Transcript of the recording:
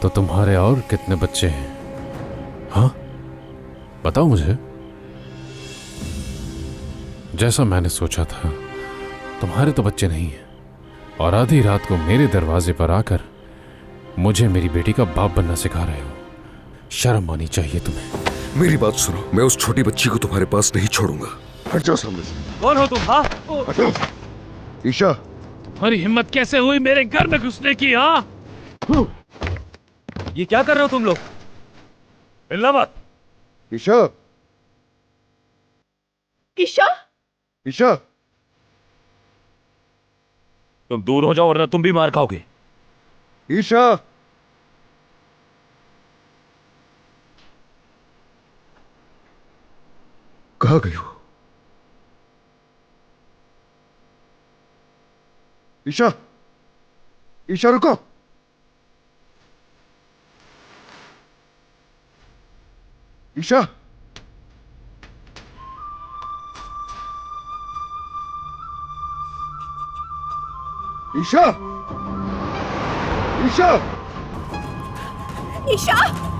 तो तुम्हारे और कितने बच्चे हैं? हाँ, बताओ मुझे। जैसा मैंने सोचा था, तुम्हारे तो बच्चे नहीं हैं, और आधी रात को मेरे दरवाजे पर आकर मुझे मेरी बेटी का बाप बनना सिखा रहे हो। शर्म आनी चाहिए तुम्हें। मेरी बात सुनो, मैं उस छोटी बच्ची को तुम्हारे पास नहीं छोड़ूंगा। हट जाओ सामने से। कौन हो तुम? हाँ, हटो। ईशा, तुम्हारी हिम्मत कैसे हुई मेरे घर में घुसने की? हाँ, ये क्या कर रहे हो तुम लोग? हिलना मत। ईशा, ईशा, ईशा। तुम दूर हो जाओ वरना तुम भी मार खाओगे। ईशा, कहाँ गई हो? ईशा, ईशा रुको। ईशा, ईशा, ईशा। ईशा।